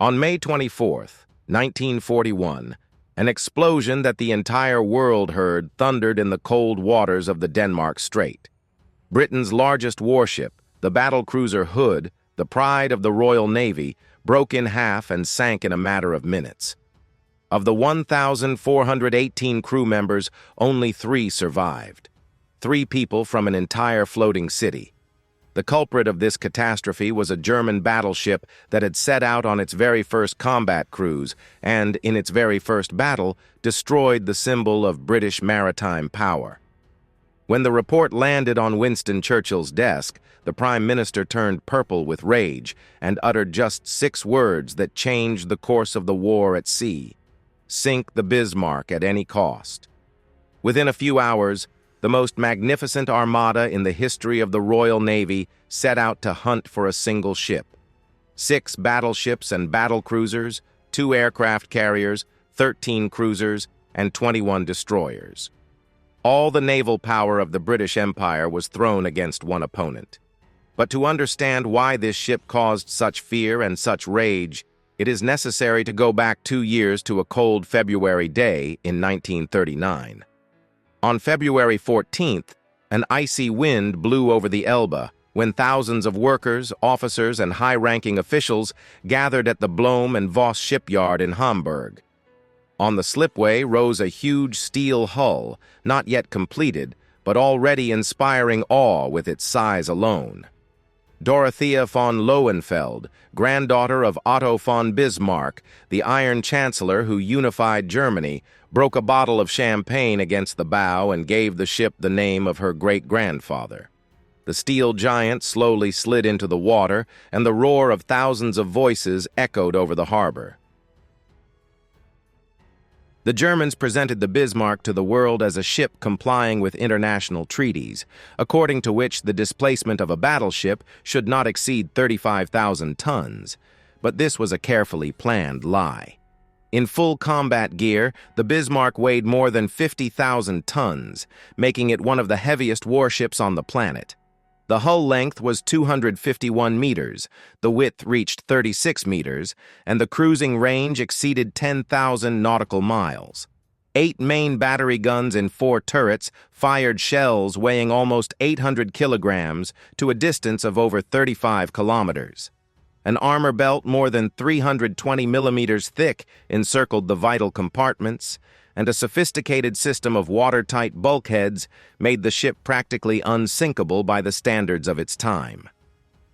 On May 24, 1941, an explosion that the entire world heard thundered in the cold waters of the Denmark Strait. Britain's largest warship, the battlecruiser Hood, the pride of the Royal Navy, broke in half and sank in a matter of minutes. Of the 1,418 crew members, only 3 survived. 3 people from an entire floating city. The culprit of this catastrophe was a German battleship that had set out on its very first combat cruise and, in its very first battle, destroyed the symbol of British maritime power. When the report landed on Winston Churchill's desk, the Prime Minister turned purple with rage and uttered just 6 words that changed the course of the war at sea: "Sink the Bismarck at any cost." Within a few hours, the most magnificent armada in the history of the Royal Navy set out to hunt for a single ship. 6 battleships and battlecruisers, 2 aircraft carriers, 13 cruisers, and 21 destroyers. All the naval power of the British Empire was thrown against one opponent. But to understand why this ship caused such fear and such rage, it is necessary to go back 2 years to a cold February day in 1939. On February 14th, an icy wind blew over the Elbe when thousands of workers, officers, and high-ranking officials gathered at the Blohm and Voss shipyard in Hamburg. On the slipway rose a huge steel hull, not yet completed, but already inspiring awe with its size alone. Dorothea von Lohenfeld, granddaughter of Otto von Bismarck, the Iron Chancellor who unified Germany, broke a bottle of champagne against the bow and gave the ship the name of her great-grandfather. The steel giant slowly slid into the water, and the roar of thousands of voices echoed over the harbor. The Germans presented the Bismarck to the world as a ship complying with international treaties, according to which the displacement of a battleship should not exceed 35,000 tons. But this was a carefully planned lie. In full combat gear, the Bismarck weighed more than 50,000 tons, making it one of the heaviest warships on the planet. The hull length was 251 meters, the width reached 36 meters, and the cruising range exceeded 10,000 nautical miles. 8 main battery guns and 4 turrets fired shells weighing almost 800 kilograms to a distance of over 35 kilometers. An armor belt more than 320 millimeters thick encircled the vital compartments, and a sophisticated system of watertight bulkheads made the ship practically unsinkable by the standards of its time.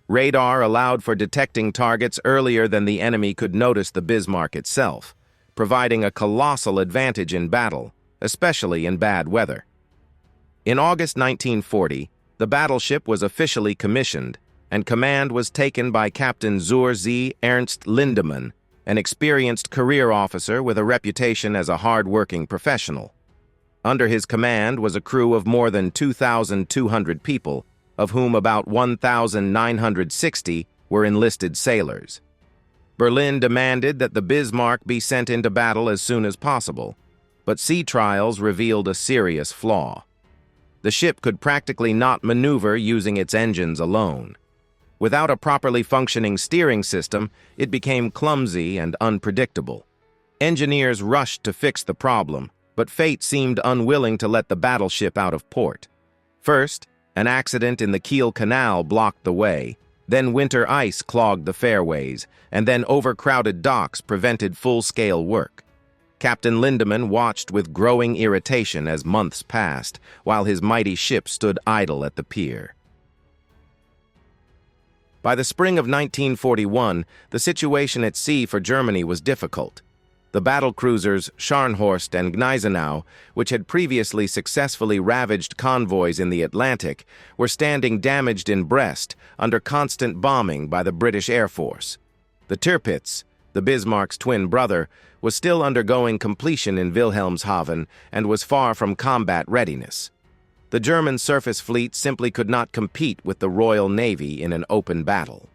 Radar allowed for detecting targets earlier than the enemy could notice the Bismarck itself, providing a colossal advantage in battle, especially in bad weather. In August 1940, the battleship was officially commissioned, and command was taken by Captain Zur Z. Ernst Lindemann, an experienced career officer with a reputation as a hard-working professional. Under his command was a crew of more than 2,200 people, of whom about 1,960 were enlisted sailors. Berlin demanded that the Bismarck be sent into battle as soon as possible, but sea trials revealed a serious flaw. The ship could practically not maneuver using its engines alone. Without a properly functioning steering system, it became clumsy and unpredictable. Engineers rushed to fix the problem, but fate seemed unwilling to let the battleship out of port. First, an accident in the Kiel Canal blocked the way, then winter ice clogged the fairways, and then overcrowded docks prevented full-scale work. Captain Lindemann watched with growing irritation as months passed, while his mighty ship stood idle at the pier. By the spring of 1941, the situation at sea for Germany was difficult. The battlecruisers Scharnhorst and Gneisenau, which had previously successfully ravaged convoys in the Atlantic, were standing damaged in Brest under constant bombing by the British Air Force. The Tirpitz, the Bismarck's twin brother, was still undergoing completion in Wilhelmshaven and was far from combat readiness. The German surface fleet simply could not compete with the Royal Navy in an open battle.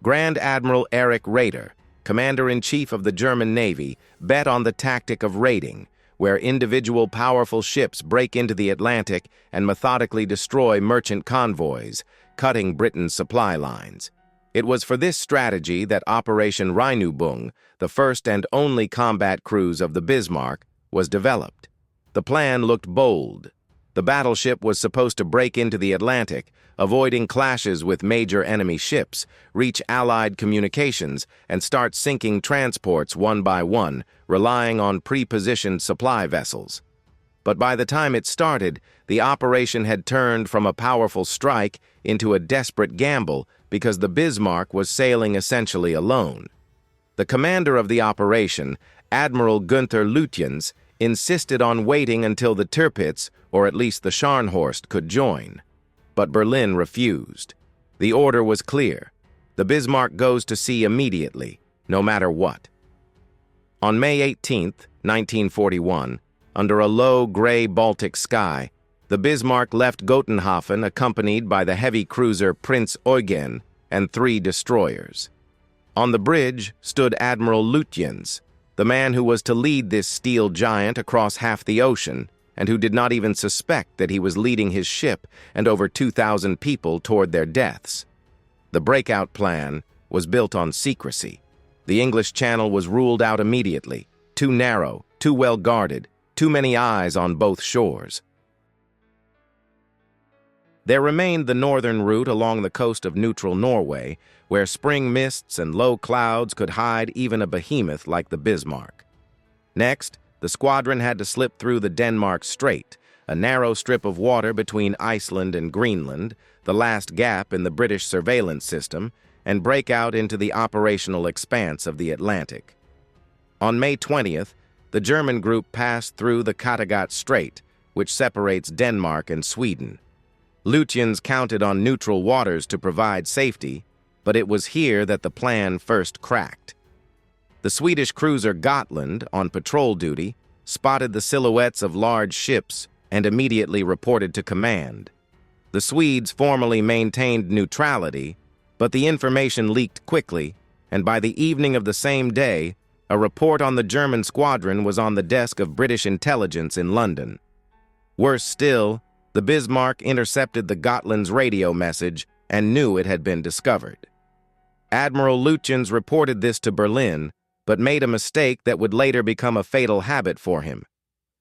Grand Admiral Erich Raeder, Commander-in-Chief of the German Navy, bet on the tactic of raiding, where individual powerful ships break into the Atlantic and methodically destroy merchant convoys, cutting Britain's supply lines. It was for this strategy that Operation Retribution, the first and only combat cruise of the Bismarck, was developed. The plan looked bold. The battleship was supposed to break into the Atlantic, avoiding clashes with major enemy ships, reach Allied communications, and start sinking transports one by one, relying on pre-positioned supply vessels. But by the time it started, the operation had turned from a powerful strike into a desperate gamble because the Bismarck was sailing essentially alone. The commander of the operation, Admiral Günther Lutyens, insisted on waiting until the Tirpitz, or at least the Scharnhorst, could join. But Berlin refused. The order was clear. The Bismarck goes to sea immediately, no matter what. On May 18, 1941, under a low gray Baltic sky, the Bismarck left Gotenhafen accompanied by the heavy cruiser Prinz Eugen and 3 destroyers. On the bridge stood Admiral Lutyens, the man who was to lead this steel giant across half the ocean, and who did not even suspect that he was leading his ship and over 2,000 people toward their deaths. The breakout plan was built on secrecy. The English Channel was ruled out immediately, too narrow, too well guarded, too many eyes on both shores. There remained the northern route along the coast of neutral Norway, where spring mists and low clouds could hide even a behemoth like the Bismarck. Next, the squadron had to slip through the Denmark Strait, a narrow strip of water between Iceland and Greenland, the last gap in the British surveillance system, and break out into the operational expanse of the Atlantic. On May 20th, the German group passed through the Kattegat Strait, which separates Denmark and Sweden. Lutyens counted on neutral waters to provide safety, but it was here that the plan first cracked. The Swedish cruiser Gotland, on patrol duty, spotted the silhouettes of large ships and immediately reported to command. The Swedes formally maintained neutrality, but the information leaked quickly, and by the evening of the same day, a report on the German squadron was on the desk of British intelligence in London. Worse still, the Bismarck intercepted the Gotland's radio message and knew it had been discovered. Admiral Lutyens reported this to Berlin, but made a mistake that would later become a fatal habit for him.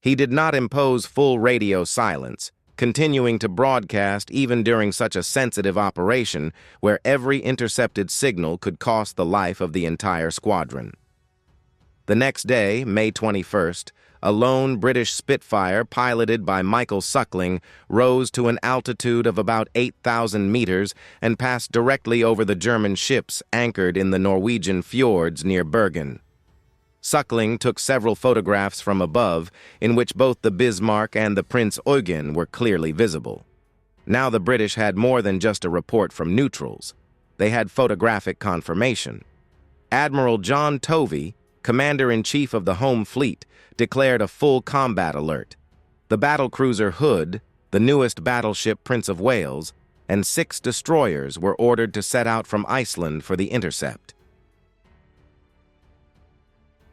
He did not impose full radio silence, continuing to broadcast even during such a sensitive operation where every intercepted signal could cost the life of the entire squadron. The next day, May 21st, a lone British Spitfire piloted by Michael Suckling rose to an altitude of about 8,000 meters and passed directly over the German ships anchored in the Norwegian fjords near Bergen. Suckling took several photographs from above in which both the Bismarck and the Prinz Eugen were clearly visible. Now the British had more than just a report from neutrals. They had photographic confirmation. Admiral John Tovey, Commander-in-Chief of the Home Fleet, declared a full combat alert. The battlecruiser Hood, the newest battleship Prince of Wales, and 6 destroyers were ordered to set out from Iceland for the intercept.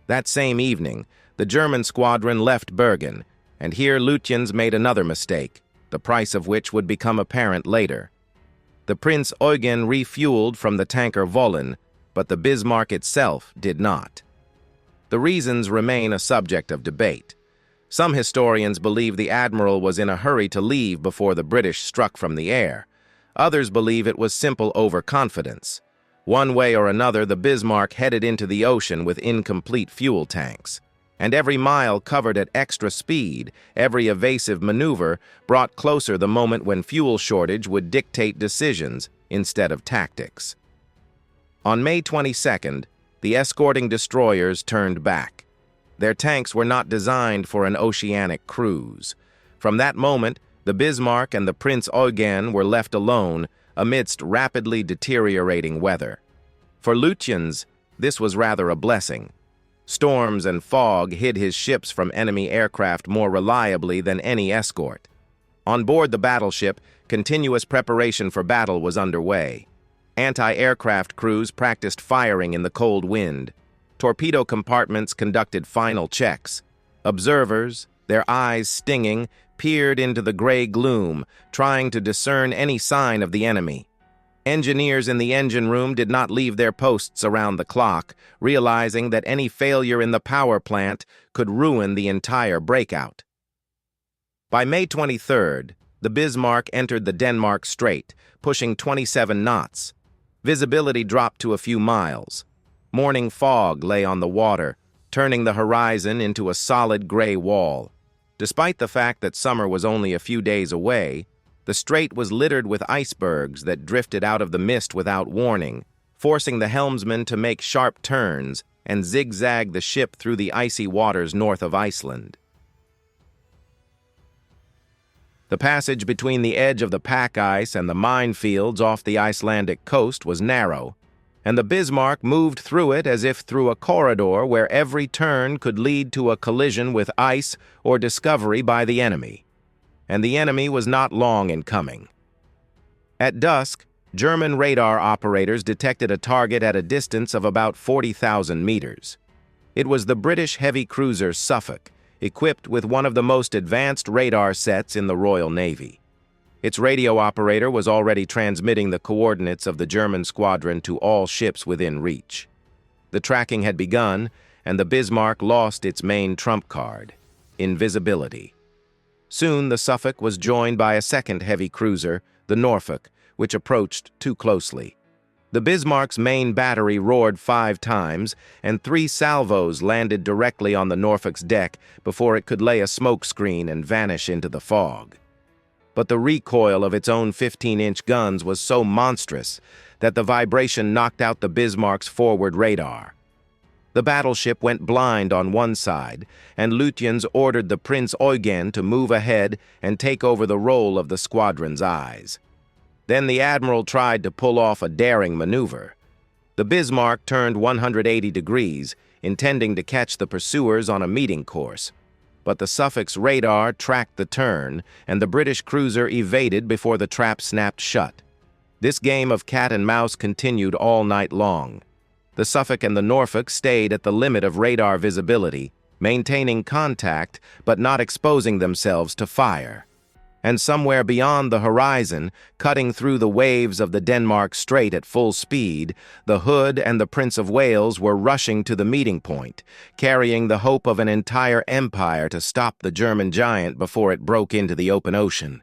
That same evening, the German squadron left Bergen, and here Lutyens made another mistake, the price of which would become apparent later. The Prinz Eugen refueled from the tanker Vollen, but the Bismarck itself did not. The reasons remain a subject of debate. Some historians believe the admiral was in a hurry to leave before the British struck from the air. Others believe it was simple overconfidence. One way or another, the Bismarck headed into the ocean with incomplete fuel tanks. And every mile covered at extra speed, every evasive maneuver, brought closer the moment when fuel shortage would dictate decisions instead of tactics. On May 22nd, the escorting destroyers turned back. Their tanks were not designed for an oceanic cruise. From that moment, the Bismarck and the Prinz Eugen were left alone amidst rapidly deteriorating weather. For Lutyens, this was rather a blessing. Storms and fog hid his ships from enemy aircraft more reliably than any escort. On board the battleship, continuous preparation for battle was underway. Anti-aircraft crews practiced firing in the cold wind. Torpedo compartments conducted final checks. Observers, their eyes stinging, peered into the gray gloom, trying to discern any sign of the enemy. Engineers in the engine room did not leave their posts around the clock, realizing that any failure in the power plant could ruin the entire breakout. By May 23rd, the Bismarck entered the Denmark Strait, pushing 27 knots. Visibility dropped to a few miles. Morning fog lay on the water, turning the horizon into a solid gray wall. Despite the fact that summer was only a few days away, the strait was littered with icebergs that drifted out of the mist without warning, forcing the helmsman to make sharp turns and zigzag the ship through the icy waters north of Iceland. The passage between the edge of the pack ice and the minefields off the Icelandic coast was narrow, and the Bismarck moved through it as if through a corridor where every turn could lead to a collision with ice or discovery by the enemy. And the enemy was not long in coming. At dusk, German radar operators detected a target at a distance of about 40,000 meters. It was the British heavy cruiser Suffolk, equipped with one of the most advanced radar sets in the Royal Navy. Its radio operator was already transmitting the coordinates of the German squadron to all ships within reach. The tracking had begun, and the Bismarck lost its main trump card, invisibility. Soon, the Suffolk was joined by a second heavy cruiser, the Norfolk, which approached too closely. The Bismarck's main battery roared 5 times, and 3 salvos landed directly on the Norfolk's deck before it could lay a smoke screen and vanish into the fog. But the recoil of its own 15-inch guns was so monstrous that the vibration knocked out the Bismarck's forward radar. The battleship went blind on one side, and Lutyens ordered the Prince Eugen to move ahead and take over the role of the squadron's eyes. Then the admiral tried to pull off a daring maneuver. The Bismarck turned 180 degrees, intending to catch the pursuers on a meeting course. But the Suffolk's radar tracked the turn, and the British cruiser evaded before the trap snapped shut. This game of cat and mouse continued all night long. The Suffolk and the Norfolk stayed at the limit of radar visibility, maintaining contact but not exposing themselves to fire. And somewhere beyond the horizon, cutting through the waves of the Denmark Strait at full speed, the Hood and the Prince of Wales were rushing to the meeting point, carrying the hope of an entire empire to stop the German giant before it broke into the open ocean.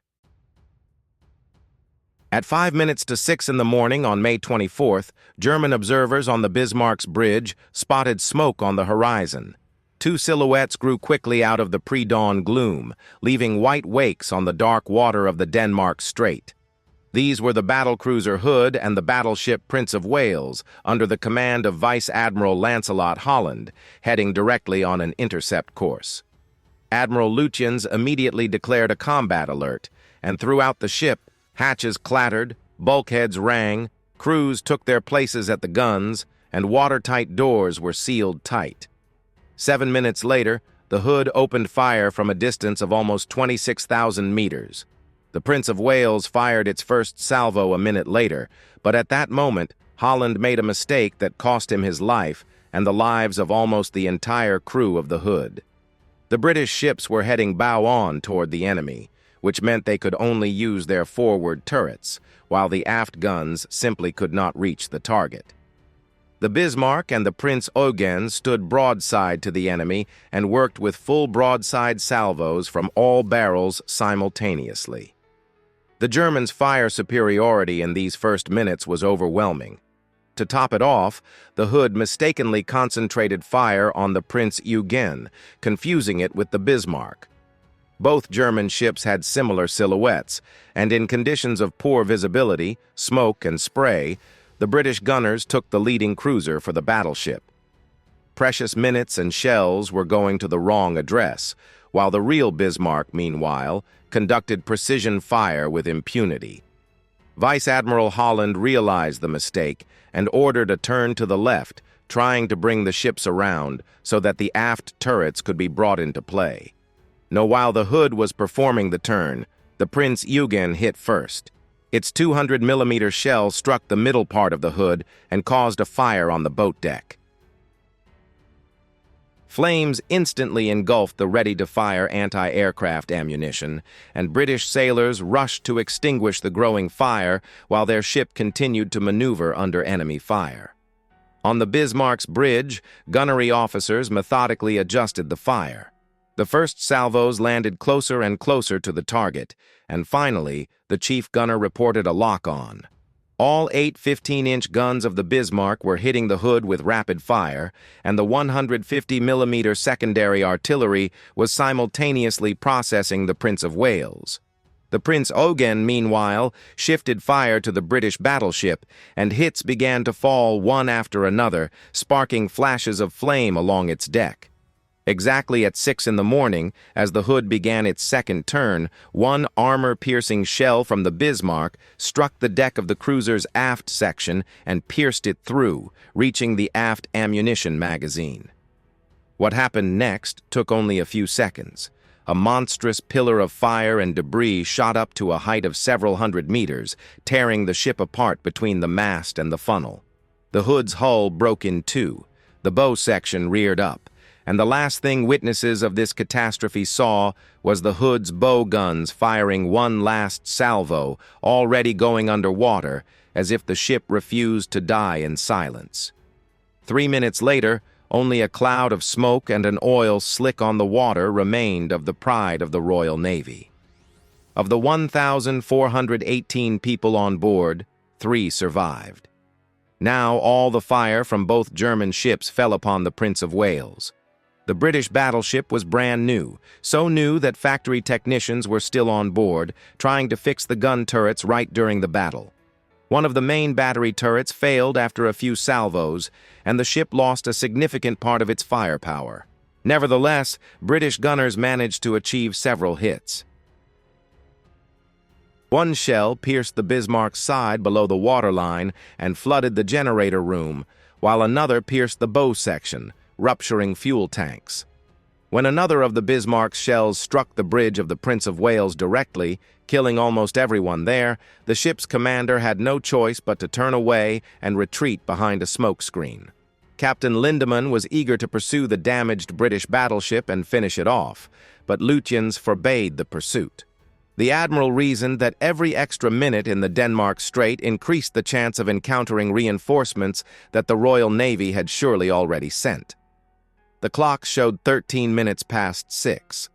At 5 minutes to 6 in the morning on May 24th, German observers on the Bismarck's bridge spotted smoke on the horizon. 2 silhouettes grew quickly out of the pre-dawn gloom, leaving white wakes on the dark water of the Denmark Strait. These were the battlecruiser Hood and the battleship Prince of Wales, under the command of Vice Admiral Lancelot Holland, heading directly on an intercept course. Admiral Lutyens immediately declared a combat alert, and throughout the ship, hatches clattered, bulkheads rang, crews took their places at the guns, and watertight doors were sealed tight. 7 minutes later, the Hood opened fire from a distance of almost 26,000 meters. The Prince of Wales fired its first salvo a minute later, but at that moment, Holland made a mistake that cost him his life and the lives of almost the entire crew of the Hood. The British ships were heading bow on toward the enemy, which meant they could only use their forward turrets, while the aft guns simply could not reach the target. The Bismarck and the Prince Eugen stood broadside to the enemy and worked with full broadside salvos from all barrels simultaneously. The Germans' fire superiority in these first minutes was overwhelming. To top it off, the Hood mistakenly concentrated fire on the Prince Eugen, confusing it with the Bismarck. Both German ships had similar silhouettes, and in conditions of poor visibility, smoke, and spray, the British gunners took the leading cruiser for the battleship. Precious minutes and shells were going to the wrong address, while the real Bismarck, meanwhile, conducted precision fire with impunity. Vice Admiral Holland realized the mistake and ordered a turn to the left, trying to bring the ships around so that the aft turrets could be brought into play. Now, while the Hood was performing the turn, the Prince Eugen hit first. Its 200mm shell struck the middle part of the Hood and caused a fire on the boat deck. Flames instantly engulfed the ready-to-fire anti-aircraft ammunition, and British sailors rushed to extinguish the growing fire while their ship continued to maneuver under enemy fire. On the Bismarck's bridge, gunnery officers methodically adjusted the fire. The first salvos landed closer and closer to the target, and finally, the chief gunner reported a lock-on. All 8 15-inch guns of the Bismarck were hitting the hood with rapid fire, and the 150mm secondary artillery was simultaneously processing the Prince of Wales. The Prince Eugen, meanwhile, shifted fire to the British battleship, and hits began to fall one after another, sparking flashes of flame along its deck. Exactly at 6 in the morning, as the hood began its second turn, one armor-piercing shell from the Bismarck struck the deck of the cruiser's aft section and pierced it through, reaching the aft ammunition magazine. What happened next took only a few seconds. A monstrous pillar of fire and debris shot up to a height of several hundred meters, tearing the ship apart between the mast and the funnel. The hood's hull broke in two. The bow section reared up, and the last thing witnesses of this catastrophe saw was the hood's bow guns firing one last salvo, already going underwater, as if the ship refused to die in silence. 3 minutes later, only a cloud of smoke and an oil slick on the water remained of the pride of the Royal Navy. Of the 1,418 people on board, 3 survived. Now all the fire from both German ships fell upon the Prince of Wales. The British battleship was brand new, so new that factory technicians were still on board, trying to fix the gun turrets right during the battle. One of the main battery turrets failed after a few salvos, and the ship lost a significant part of its firepower. Nevertheless, British gunners managed to achieve several hits. One shell pierced the Bismarck's side below the waterline and flooded the generator room, while another pierced the bow section, rupturing fuel tanks. When another of the Bismarck's shells struck the bridge of the Prince of Wales directly, killing almost everyone there, the ship's commander had no choice but to turn away and retreat behind a smokescreen. Captain Lindemann was eager to pursue the damaged British battleship and finish it off, but Lutyens forbade the pursuit. The admiral reasoned that every extra minute in the Denmark Strait increased the chance of encountering reinforcements that the Royal Navy had surely already sent. The clock showed 13 minutes past 6.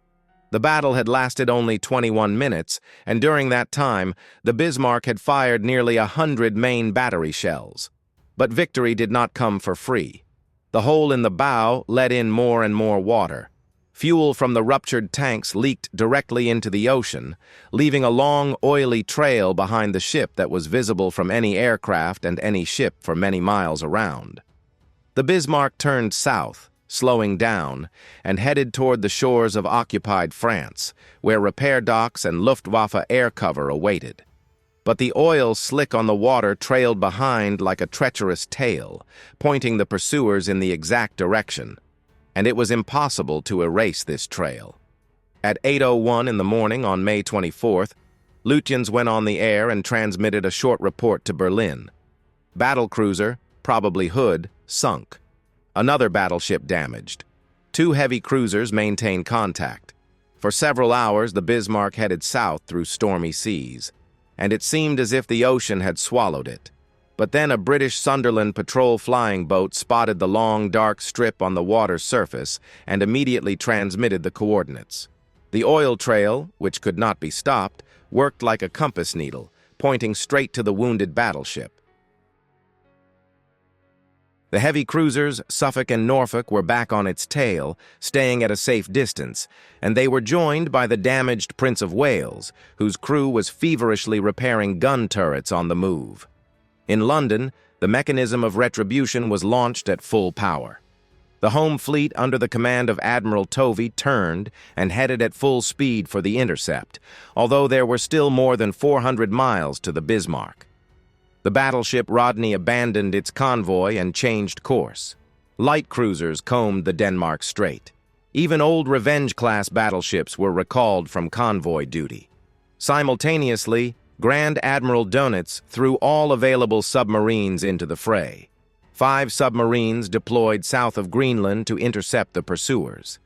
The battle had lasted only 21 minutes, and during that time, the Bismarck had fired nearly 100 main battery shells. But victory did not come for free. The hole in the bow let in more and more water. Fuel from the ruptured tanks leaked directly into the ocean, leaving a long, oily trail behind the ship that was visible from any aircraft and any ship for many miles around. The Bismarck turned south, slowing down, and headed toward the shores of occupied France, where repair docks and Luftwaffe air cover awaited. But the oil slick on the water trailed behind like a treacherous tail, pointing the pursuers in the exact direction, and it was impossible to erase this trail. At 8:01 in the morning on May 24th, Lutyens went on the air and transmitted a short report to Berlin. Battlecruiser, probably Hood, sunk. Another battleship damaged. 2 heavy cruisers maintained contact. For several hours, the Bismarck headed south through stormy seas, and it seemed as if the ocean had swallowed it. But then a British Sunderland patrol flying boat spotted the long, dark strip on the water's surface and immediately transmitted the coordinates. The oil trail, which could not be stopped, worked like a compass needle, pointing straight to the wounded battleship. The heavy cruisers, Suffolk and Norfolk, were back on its tail, staying at a safe distance, and they were joined by the damaged Prince of Wales, whose crew was feverishly repairing gun turrets on the move. In London, the mechanism of Retribution was launched at full power. The home fleet under the command of Admiral Tovey turned and headed at full speed for the intercept, although there were still more than 400 miles to the Bismarck. The battleship Rodney abandoned its convoy and changed course. Light cruisers combed the Denmark Strait. Even old Revenge-class battleships were recalled from convoy duty. Simultaneously, Grand Admiral Dönitz threw all available submarines into the fray. 5 submarines deployed south of Greenland to intercept the pursuers,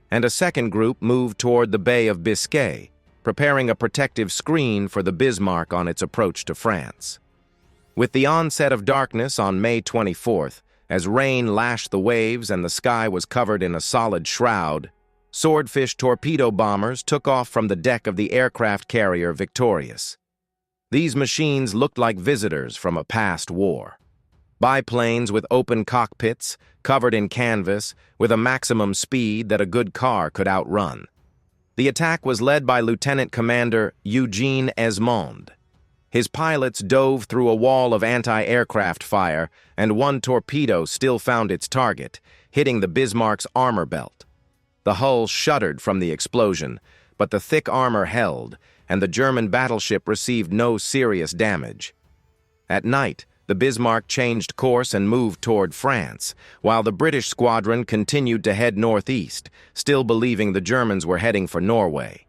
and a second group moved toward the Bay of Biscay, preparing a protective screen for the Bismarck on its approach to France. With the onset of darkness on May 24th, as rain lashed the waves and the sky was covered in a solid shroud, Swordfish torpedo bombers took off from the deck of the aircraft carrier Victorious. These machines looked like visitors from a past war. Biplanes with open cockpits, covered in canvas, with a maximum speed that a good car could outrun. The attack was led by Lieutenant Commander Eugene Esmond. His pilots dove through a wall of anti-aircraft fire, and one torpedo still found its target, hitting the Bismarck's armor belt. The hull shuddered from the explosion, but the thick armor held, and the German battleship received no serious damage. At night, the Bismarck changed course and moved toward France, while the British squadron continued to head northeast, still believing the Germans were heading for Norway.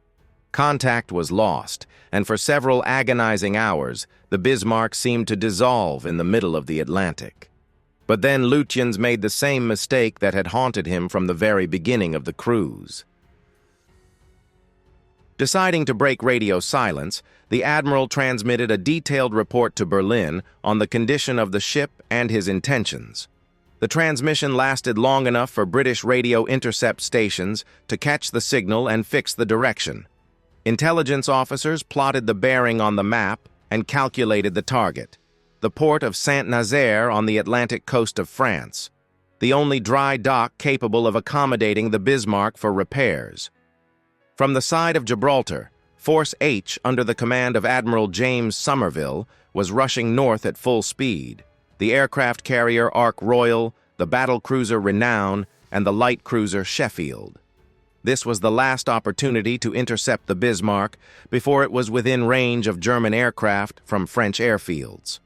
Contact was lost, and for several agonizing hours, the Bismarck seemed to dissolve in the middle of the Atlantic. But then Lutyens made the same mistake that had haunted him from the very beginning of the cruise. Deciding to break radio silence, the Admiral transmitted a detailed report to Berlin on the condition of the ship and his intentions. The transmission lasted long enough for British radio intercept stations to catch the signal and fix the direction. Intelligence officers plotted the bearing on the map and calculated the target, the port of Saint-Nazaire on the Atlantic coast of France, the only dry dock capable of accommodating the Bismarck for repairs. From the side of Gibraltar, Force H, under the command of Admiral James Somerville, was rushing north at full speed. The aircraft carrier Ark Royal, the battlecruiser Renown, and the light cruiser Sheffield. This was the last opportunity to intercept the Bismarck before it was within range of German aircraft from French airfields.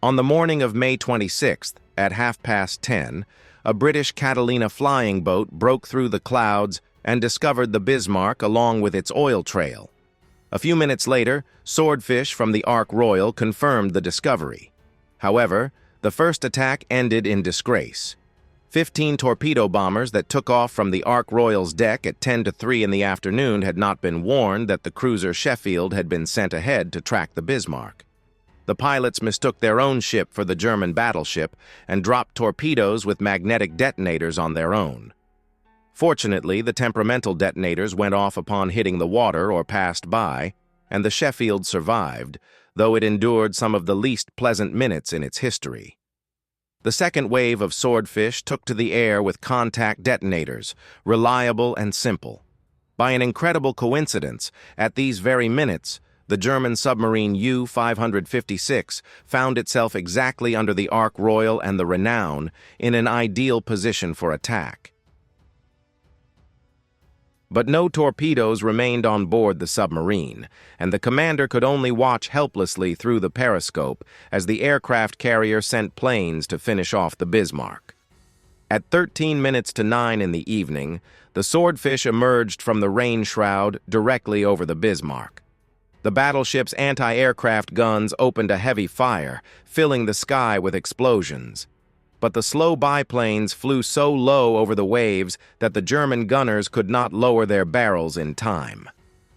On the morning of May 26th, at 10:30, a British Catalina flying boat broke through the clouds and discovered the Bismarck along with its oil trail. A few minutes later, Swordfish from the Ark Royal confirmed the discovery. However, the first attack ended in disgrace. 15 torpedo bombers that took off from the Ark Royal's deck at 2:50 in the afternoon had not been warned that the cruiser Sheffield had been sent ahead to track the Bismarck. The pilots mistook their own ship for the German battleship and dropped torpedoes with magnetic detonators on their own. Fortunately, the temperamental detonators went off upon hitting the water or passed by, and the Sheffield survived, though it endured some of the least pleasant minutes in its history. The second wave of Swordfish took to the air with contact detonators, reliable and simple. By an incredible coincidence, at these very minutes, the German submarine U-556 found itself exactly under the Ark Royal and the Renown in an ideal position for attack. But no torpedoes remained on board the submarine, and the commander could only watch helplessly through the periscope as the aircraft carrier sent planes to finish off the Bismarck. At 13 minutes to 9 in the evening, the Swordfish emerged from the rain shroud directly over the Bismarck. The battleship's anti-aircraft guns opened a heavy fire, filling the sky with explosions. But the slow biplanes flew so low over the waves that the German gunners could not lower their barrels in time.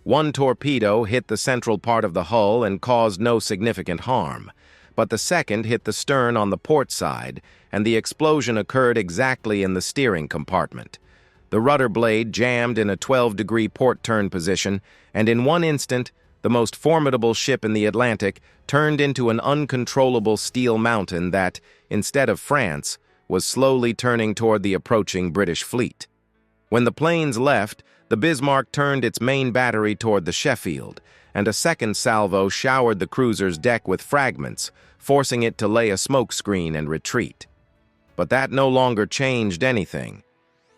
One torpedo hit the central part of the hull and caused no significant harm, but the second hit the stern on the port side, and the explosion occurred exactly in the steering compartment. The rudder blade jammed in a 12-degree port turn position, and in one instant, the most formidable ship in the Atlantic turned into an uncontrollable steel mountain that, instead of France, was slowly turning toward the approaching British fleet. When the planes left, the Bismarck turned its main battery toward the Sheffield, and a second salvo showered the cruiser's deck with fragments, forcing it to lay a smokescreen and retreat. But that no longer changed anything.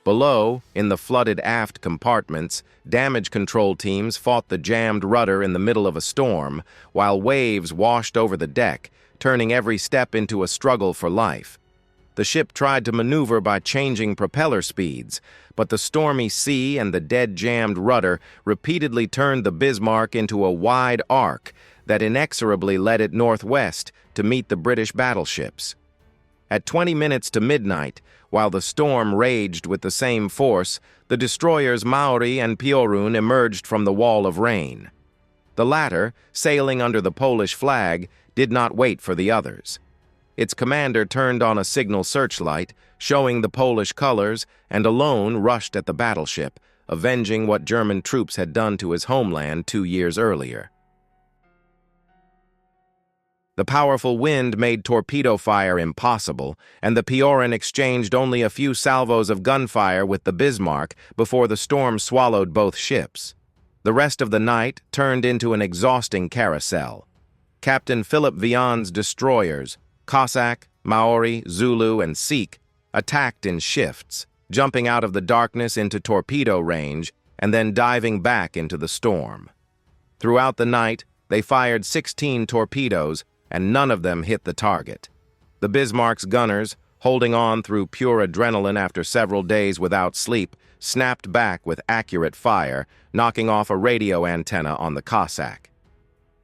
Below, in the flooded aft compartments, damage control teams fought the jammed rudder in the middle of a storm, while waves washed over the deck, turning every step into a struggle for life. The ship tried to maneuver by changing propeller speeds, but the stormy sea and the dead-jammed rudder repeatedly turned the Bismarck into a wide arc that inexorably led it northwest to meet the British battleships. At 20 minutes to midnight, while the storm raged with the same force, the destroyers Maori and Piorun emerged from the wall of rain. The latter, sailing under the Polish flag, did not wait for the others. Its commander turned on a signal searchlight, showing the Polish colors, and alone rushed at the battleship, avenging what German troops had done to his homeland 2 years earlier. The powerful wind made torpedo fire impossible, and the Piorun exchanged only a few salvos of gunfire with the Bismarck before the storm swallowed both ships. The rest of the night turned into an exhausting carousel. Captain Philip Vian's destroyers, Cossack, Maori, Zulu, and Sikh, attacked in shifts, jumping out of the darkness into torpedo range and then diving back into the storm. Throughout the night, they fired 16 torpedoes, and none of them hit the target. The Bismarck's gunners, holding on through pure adrenaline after several days without sleep, snapped back with accurate fire, knocking off a radio antenna on the Cossack.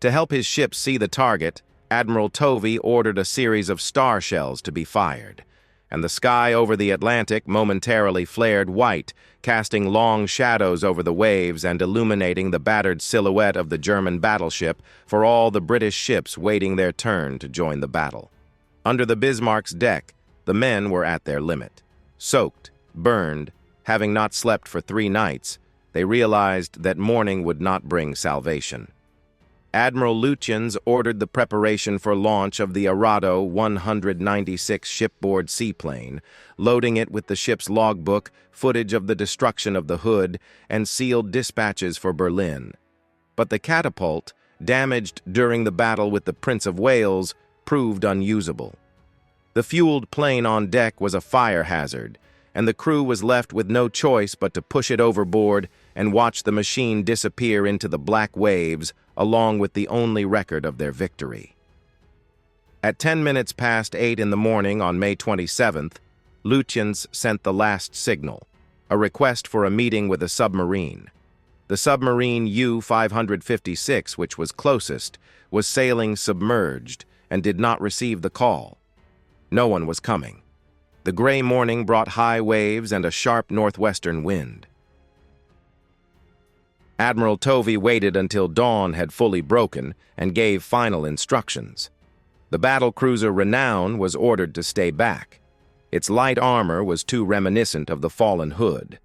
To help his ship see the target, Admiral Tovey ordered a series of star shells to be fired, and the sky over the Atlantic momentarily flared white, casting long shadows over the waves and illuminating the battered silhouette of the German battleship for all the British ships waiting their turn to join the battle. Under the Bismarck's deck, the men were at their limit. Soaked, burned, having not slept for 3 nights, they realized that morning would not bring salvation. Admiral Lutyens ordered the preparation for launch of the Arado 196 shipboard seaplane, loading it with the ship's logbook, footage of the destruction of the hood, and sealed dispatches for Berlin. But the catapult, damaged during the battle with the Prince of Wales, proved unusable. The fueled plane on deck was a fire hazard, and the crew was left with no choice but to push it overboard and watch the machine disappear into the black waves, along with the only record of their victory. At 10 minutes past 8 in the morning on May 27th, Lutyens sent the last signal, a request for a meeting with a submarine. The submarine U-556, which was closest, was sailing submerged and did not receive the call. No one was coming. The gray morning brought high waves and a sharp northwestern wind. Admiral Tovey waited until dawn had fully broken and gave final instructions. The battlecruiser Renown was ordered to stay back. Its light armor was too reminiscent of the fallen hood,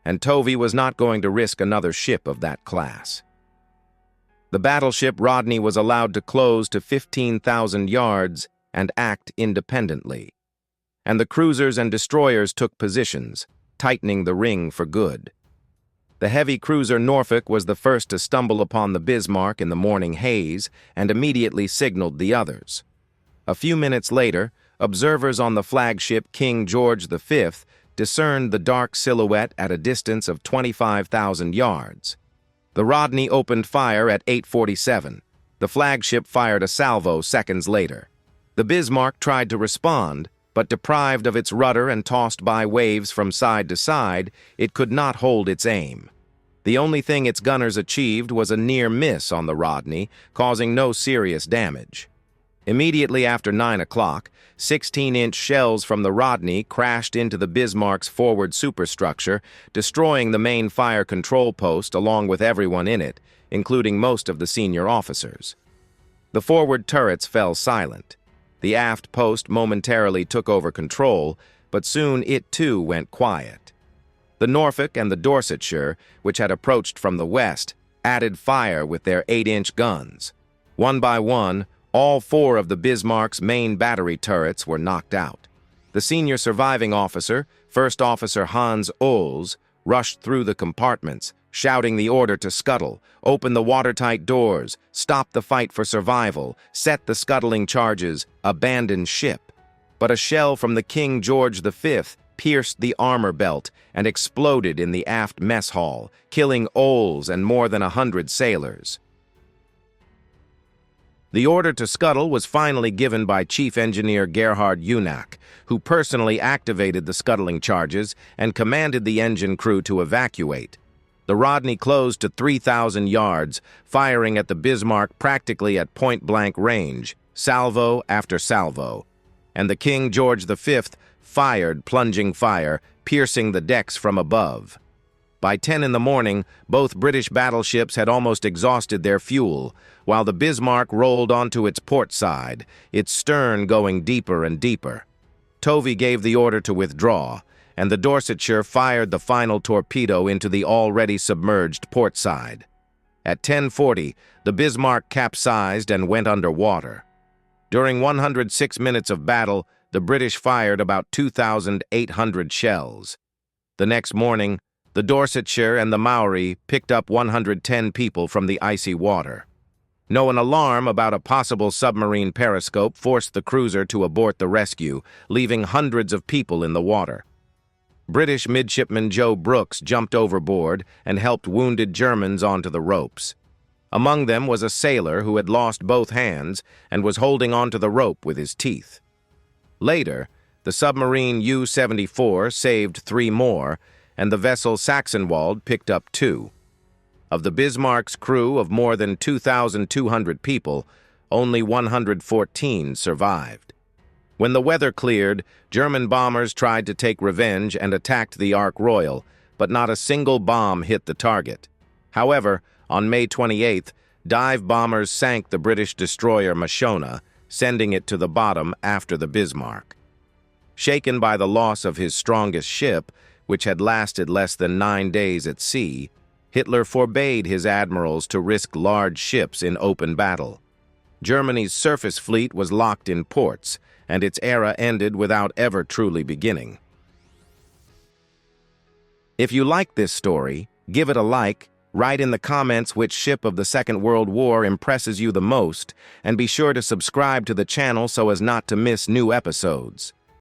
and Tovey was not going to risk another ship of that class. The battleship Rodney was allowed to close to 15,000 yards and act independently, and the cruisers and destroyers took positions, tightening the ring for good. The heavy cruiser Norfolk was the first to stumble upon the Bismarck in the morning haze and immediately signaled the others. A few minutes later, observers on the flagship King George V discerned the dark silhouette at a distance of 25,000 yards. The Rodney opened fire at 8:47. The flagship fired a salvo seconds later. The Bismarck tried to respond, but deprived of its rudder and tossed by waves from side to side, it could not hold its aim. The only thing its gunners achieved was a near miss on the Rodney, causing no serious damage. Immediately after 9 o'clock, 16-inch shells from the Rodney crashed into the Bismarck's forward superstructure, destroying the main fire control post along with everyone in it, including most of the senior officers. The forward turrets fell silent. The aft post momentarily took over control, but soon it too went quiet. The Norfolk and the Dorsetshire, which had approached from the west, added fire with their 8-inch guns. One by one, all 4 of the Bismarck's main battery turrets were knocked out. The senior surviving officer, First Officer Hans Oels, rushed through the compartments, shouting the order to scuttle, open the watertight doors, stop the fight for survival, set the scuttling charges, abandon ship. But a shell from the King George V pierced the armor belt and exploded in the aft mess hall, killing Oels and more than 100 sailors. The order to scuttle was finally given by Chief Engineer Gerhard Unack, who personally activated the scuttling charges and commanded the engine crew to evacuate. The Rodney closed to 3,000 yards, firing at the Bismarck practically at point-blank range, salvo after salvo. and the King George V fired plunging fire, piercing the decks from above. By 10 in the morning, both British battleships had almost exhausted their fuel, while the Bismarck rolled onto its port side, its stern going deeper and deeper. Tovey gave the order to withdraw, and the Dorsetshire fired the final torpedo into the already submerged port side. At 10:40, the Bismarck capsized and went under water. During 106 minutes of battle, the British fired about 2,800 shells. The next morning, the Dorsetshire and the Maori picked up 110 people from the icy water. An alarm about a possible submarine periscope forced the cruiser to abort the rescue, leaving hundreds of people in the water. British midshipman Joe Brooks jumped overboard and helped wounded Germans onto the ropes. Among them was a sailor who had lost both hands and was holding onto the rope with his teeth. Later, the submarine U-74 saved 3 more, and the vessel Saxonwald picked up 2. Of the Bismarck's crew of more than 2,200 people, only 114 survived. When the weather cleared, German bombers tried to take revenge and attacked the Ark Royal, but not a single bomb hit the target. However, on May 28th, dive bombers sank the British destroyer Mashona, sending it to the bottom after the Bismarck. Shaken by the loss of his strongest ship, which had lasted less than 9 days at sea, Hitler forbade his admirals to risk large ships in open battle. Germany's surface fleet was locked in ports, and its era ended without ever truly beginning. If you like this story, give it a like, write in the comments which ship of the Second World War impresses you the most, and be sure to subscribe to the channel so as not to miss new episodes.